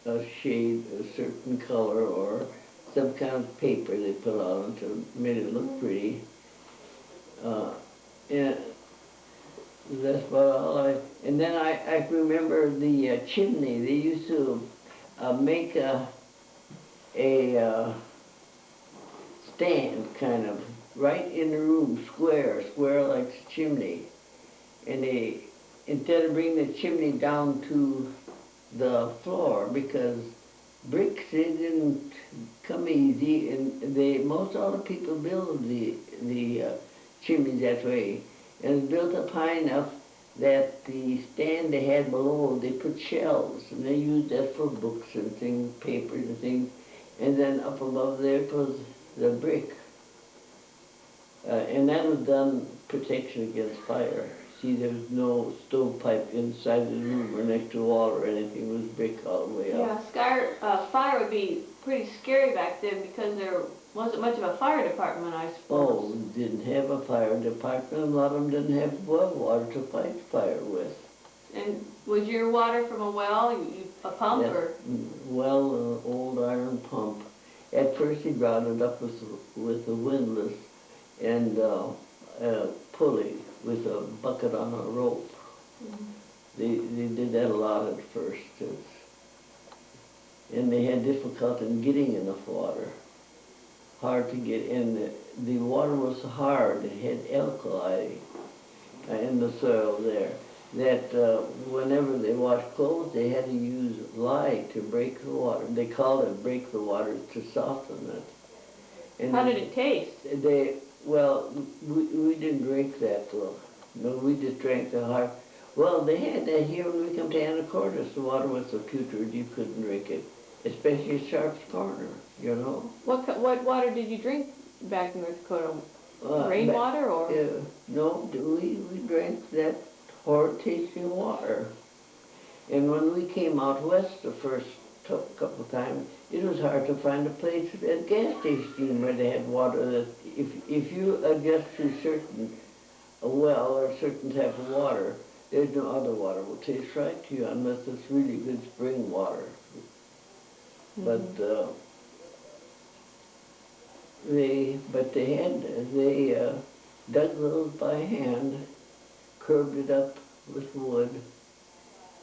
a shade, a certain color, or some kind of paper they put on to make it look pretty. And that's about all and then I remember the chimney. They used to make a stand, kind of, right in the room, square like chimney. And they, instead of bringing the chimney down to the floor, because bricks, they didn't come easy, and most all the people built the chimneys that way. And it was built up high enough that the stand they had below, they put shelves, and they used that for books and things, papers and things. And then up above there was the brick. And that was done protection against fire. See, there was no stovepipe inside the room or next to the wall or anything. It was brick all the way up. Yeah, fire would be pretty scary back then because there wasn't much of a fire department, I suppose. Oh, we didn't have a fire department. A lot of them didn't have well water to fight fire with. And was your water from a well, a pump, Yes. or? Well, an old iron pump. At first he brought it up with a windlass and a pulley with a bucket on a rope. Mm-hmm. They did that a lot at first. And they had difficulty in getting enough water. Hard to get in. The water was hard. It had alkali in the soil there. That whenever they washed clothes, they had to use lye to break the water. They called it break the water to soften it. And how did it taste? Well, we didn't drink that though. No, we just drank the hard. Well, they had that here when we come to Anacortes. The water was so putrid you couldn't drink it, especially Sharp's Corner, you know. What water did you drink back in North Dakota? Rainwater or? No, we drank that horrid tasting water. And when we came out west the first couple of times, it was hard to find a place at gas station where they had water that if you adjust to a well or a certain type of water, there's no other water will taste right to you unless it's really good spring water. Mm-hmm. But they dug those by hand, curved it up with wood,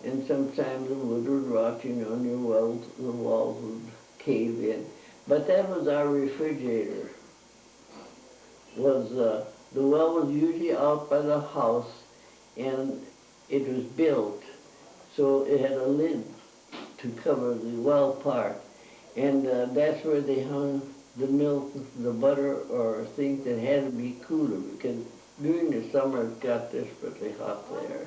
and sometimes the wood would rot, you know, and the walls would cave in. But that was our refrigerator. The well was usually out by the house, and it was built, so it had a lid to cover the well part. And that's where they hung the milk, the butter, or things that had to be cooler, because during the summer it got desperately hot there.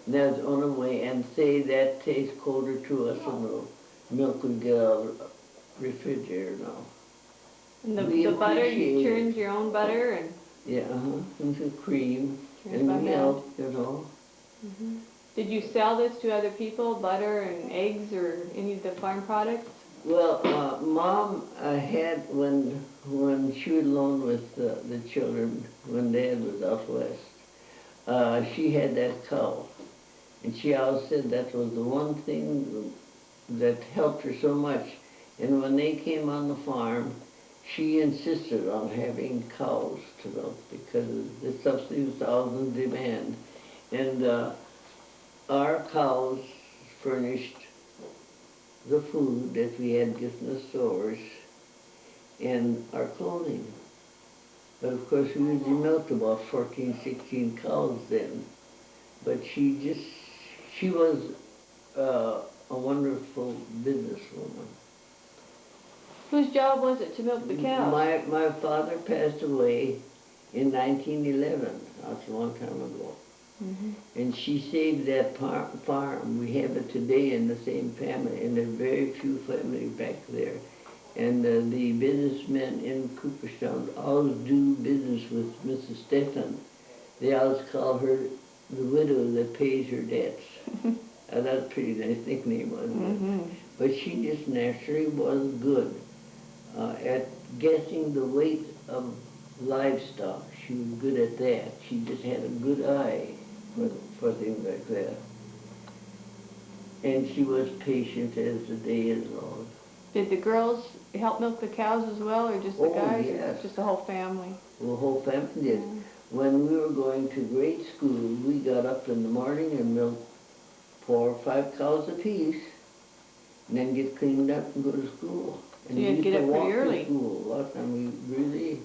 And that was the only way, and say that tastes colder to us than the milk would get out of the refrigerator now. And the butter, you churned your own butter? And yeah, and the cream, and the milk, you know. Mm-hmm. Did you sell this to other people, butter and eggs or any of the farm products? Well, Mom had, when she was alone with the children, when Dad was out west, she had that cow. And she always said that was the one thing that helped her so much. And when they came on the farm, she insisted on having cows to milk because the subsidy was always in demand. And our cows furnished the food that we had get in the stores and our clothing. But of course we usually milked about 14, 16 cows then. But she was a wonderful businesswoman. Whose job was it to milk the cows? My father passed away in 1911. That's a long time ago. Mm-hmm. And she saved that farm. We have it today in the same family, and there are very few families back there. And the businessmen in Cooperstown always do business with Mrs. Steffen. They always call her the widow that pays her debts. That's a pretty nice nickname, wasn't it? Mm-hmm. But she just naturally was good at guessing the weight of livestock. She was good at that. She just had a good eye for things like that. And she was patient as the day is long. Did the girls help milk the cows as well, or just the Oh, guys? Or yes. just the whole family? The whole family did. Yeah. When we were going to grade school, we got up in the morning and milked 4 or 5 cows apiece, and then get cleaned up and go to school. And So you had to we get used up pretty walk to early. school a lot, and we really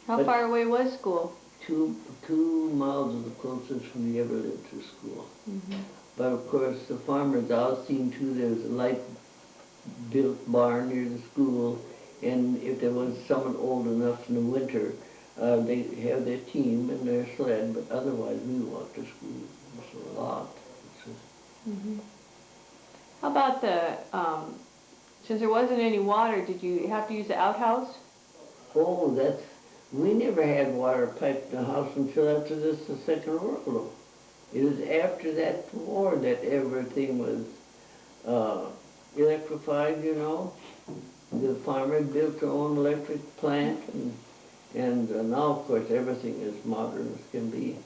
How But- far away was school? 2 miles is the closest we ever lived to school. Mm-hmm. But of course, the farmers all seen too, there was a light-built barn near the school, and if there was someone old enough in the winter, they have their team and their sled, but otherwise we walked to school. It's a lot. Mm-hmm. How about since there wasn't any water, did you have to use the outhouse? Oh, we never had water piped in the house until after the Second World War. It was after that war that everything was electrified, you know. The farmer built their own electric plant, and now, of course, everything is modern as can be.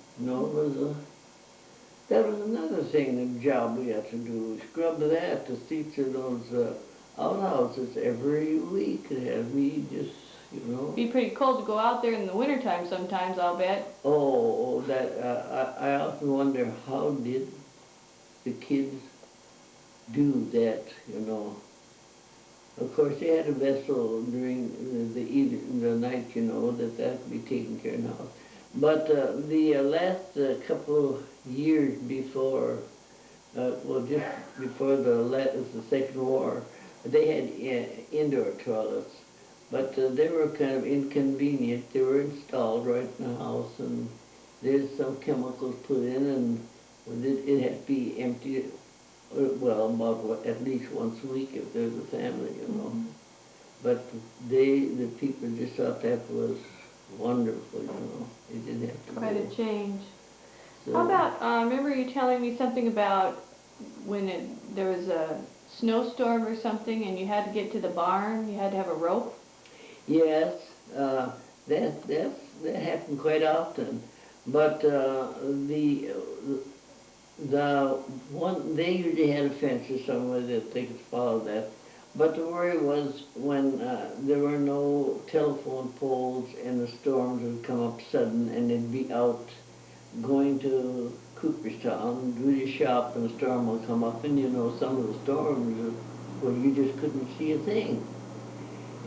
That was another thing, the job we had to do. Scrub that to see through those outhouses every week. We just, It'd be pretty cold to go out there in the wintertime sometimes, I'll bet. I often wonder how did the kids do that, Of course, they had a vessel during the night, that could be taken care of now. But the last couple of years before, just before the Second War, they had indoor toilets. But they were kind of inconvenient. They were installed right in the house, and there's some chemicals put in, and it had to be emptied, about at least once a week if there's a family, Mm-hmm. But the people just thought that was wonderful, They didn't have to Quite go. a change. So, How about, remember you telling me something about when there was a snowstorm or something and you had to get to the barn, you had to have a rope? yes, that happened quite often. But they usually had a fence or somewhere that they could follow that. But the worry was when there were no telephone poles and the storms would come up sudden and they'd be out going to Cooperstown, do the shop, and the storm would come up, and some of the storms, well, you just couldn't see a thing.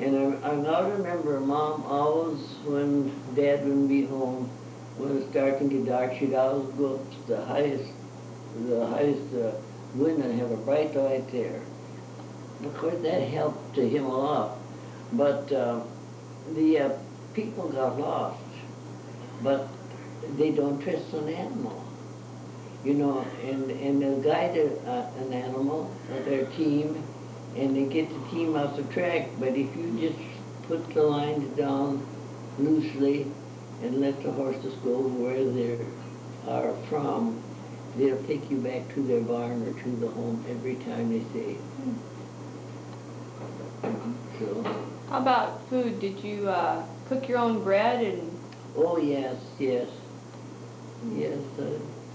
And I now remember Mom always, when Dad wouldn't be home, when it started to get dark, she'd always go up to the highest window and have a bright light there. Of course, that helped to him a lot. But the people got lost. But they don't trust an animal. And they'll guide an animal, their team, and they get the team off the track. But if you just put the lines down loosely and let the horses go where they are from, they'll take you back to their barn or to the home every time they say. So. How about food? Did you cook your own bread? Oh, yes.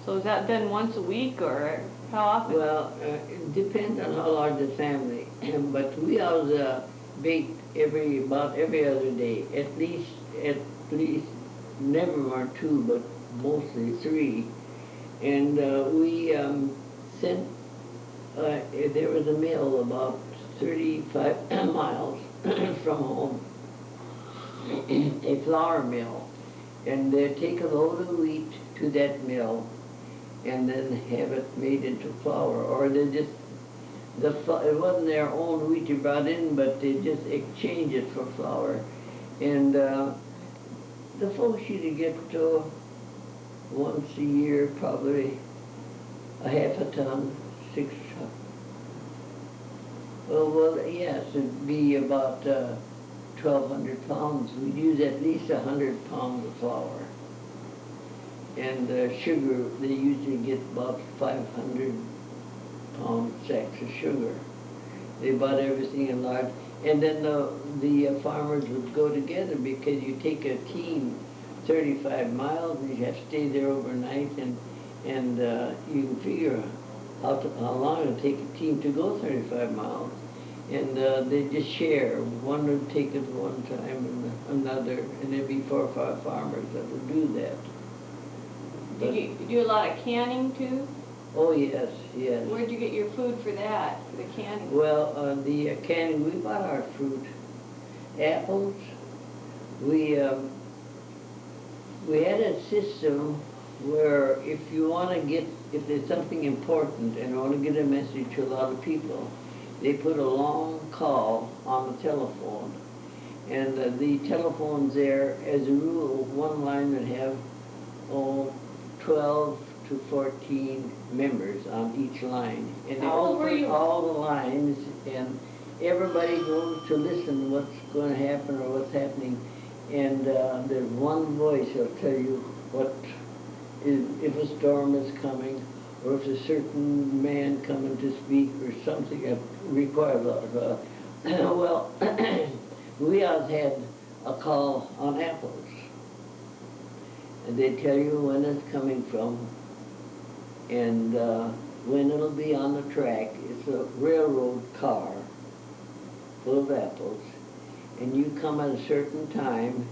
So is that done once a week or how often? Well, it depends on how large the family. But we always bake about every other day. At least, never more 2, but mostly 3. And we sent. There was a mill about 35 miles from home, a flour mill, and they take a load of wheat to that mill and then have it made into flour, or they just, it wasn't their own wheat they brought in, but they just exchange it for flour. And the folks used to get once a year probably a half a ton, 6 tons. Well, yes, it'd be about 1,200 pounds. We'd use at least 100 pounds of flour. And sugar, they usually get about 500-pound sacks of sugar. They bought everything in large. And then the farmers would go together because you take a team 35 miles and you have to stay there overnight, and you can figure how long it would take a team to go 35 miles. And they just share. One would take it one time and another, and there'd be 4 or 5 farmers that would do that. Did you do a lot of canning too? Oh, yes, yes. Where'd you get your food for that, for the canning? Well, the canning, we bought our fruit. Apples, we had a system where if there's something important and want to get a message to a lot of people, they put a long call on the telephone. And the telephones there, as a rule, one line would have 12 to 14 members on each line. And they How old were you? all the lines, and everybody goes to listen what's going to happen or what's happening. And there's one voice that'll tell you if a storm is coming, or if a certain man coming to speak, or something that requires a lot of well, we always had a call on apples. And they tell you when it's coming from, and when it'll be on the track. It's a railroad car full of apples, and you come at a certain time,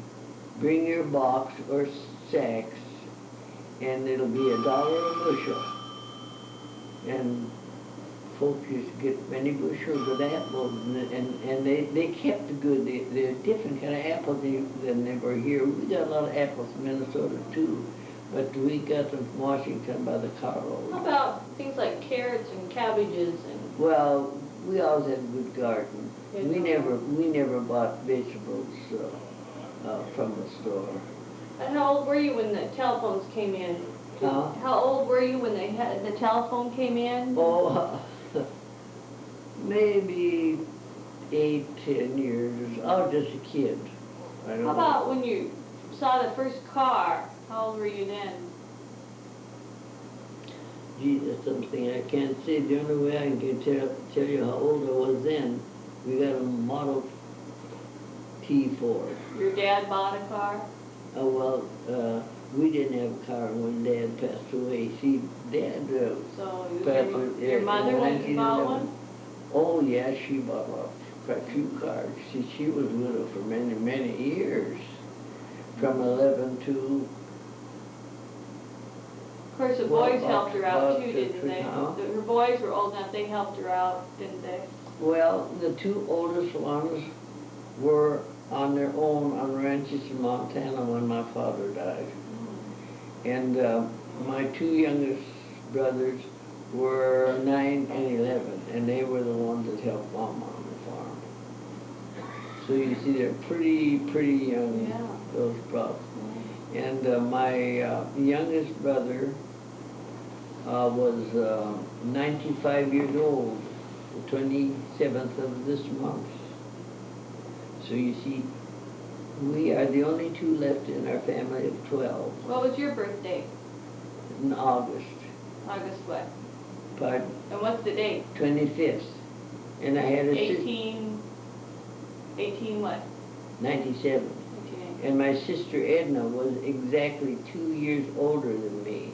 bring your box or sacks, and it'll be $1 a bushel. And folks used to get many bushels of apples, and they kept good. They're different kind of apples than they were here. We got a lot of apples in Minnesota too, but we got them from Washington by the carload. How about things like carrots and cabbages and? Well, we always had a good garden. Good We garden. never bought vegetables from the store. And how old were you when the telephones came in? Huh? How old were you when the telephone came in? Oh, maybe 8, 10 years. I was just a kid. I don't How know. about when you saw the first car? How old were you then? Gee, that's something I can't say. The only way I can tell you how old I was then, we got a Model T Ford. Your dad bought a car? We didn't have a car when Dad passed away. See, Dad So passed your mother went to buy 1911. one? Oh, yeah, she bought quite a few cars. See, she was widow for many, many years, from 11 to... Of course, the Well, boys helped her out about too, didn't they? huh? Her boys were old enough, they helped her out, didn't they? Well, the 2 oldest ones were on their own on ranches in Montana when my father died. And my 2 youngest brothers were 9 and 11, and they were the ones that helped Mom on the farm. So you see, they're pretty young, Yeah. those brothers. And my youngest brother was 95 years old, the 27th of this month. So you see, we are the only 2 left in our family of 12. What was your birthday? In August, August what? pardon, And what's the date? 25th. And I had a sister, 18 what? 97. 18. And my sister Edna was exactly 2 years older than me.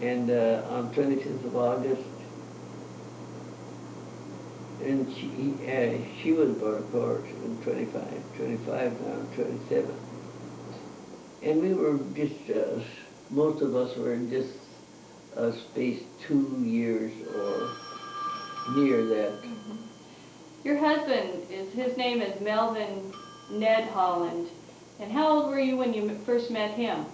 And on 25th of August, and she was born, of course, in 25 now, 27. And we were just, most of us were just spaced 2 years or near that. Your husband, his name is Melvin Ned Holland. And how old were you when you first met him?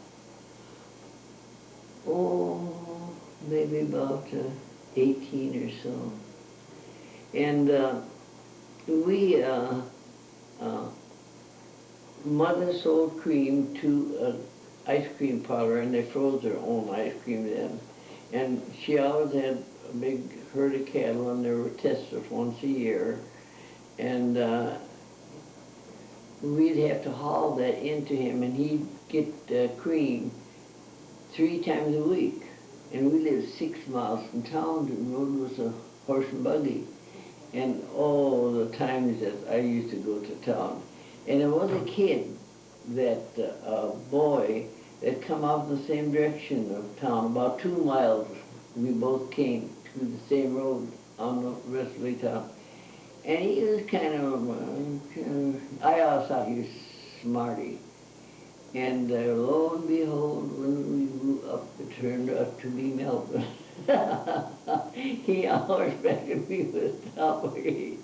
Oh, maybe about 18 or so. And Mother sold cream to an ice cream parlor, and they froze their own ice cream then. And she always had a big herd of cattle, and there were tests once a year. And we'd have to haul that into him, and he'd get cream 3 times a week. And we lived 6 miles from town. The road was a horse and buggy. And all the times that I used to go to town. And there was a kid, a boy, that come out in the same direction of town, about 2 miles. We both came to the same road on the rest of the town. And he was kind of, I always thought he was smarty. And lo and behold, when we grew up, it turned out to be Melvin. He horseback me with Tommy.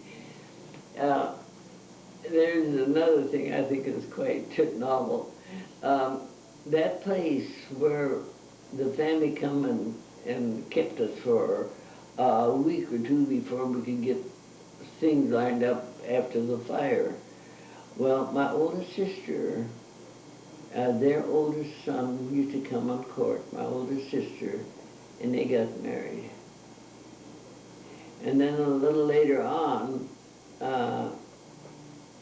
There's another thing I think is quite novel. That place where the family come and kept us for a week or two before we could get things lined up after the fire. Well, my oldest sister, their oldest son used to come on court, my oldest sister, and they got married. And then a little later on,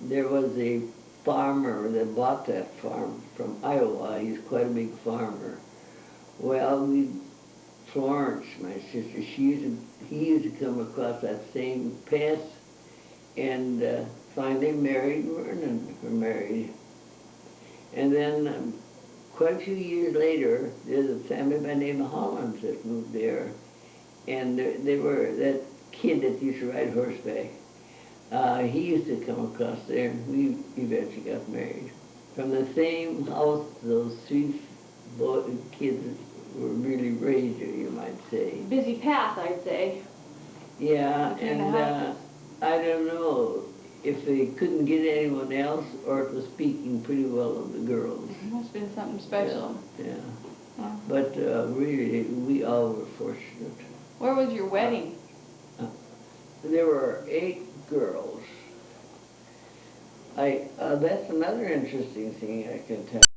there was a farmer that bought that farm from Iowa. He's quite a big farmer. Well, Florence, my sister, he used to come across that same path, and finally married, Vernon were married. And then quite a few years later, there's a family by the name of Holland that moved there, and they were that kid that used to ride horseback. He used to come across there, and we eventually got married. From the same house, those 3 kids were really raised, you might say. Busy path, I'd say. Yeah, Between the and houses. I don't know if they couldn't get anyone else, or it was speaking pretty well of the girls. It must have been something special. Yeah. Huh. But really, we all were fortunate. Where was your wedding? There were 8 girls. That's another interesting thing I can tell.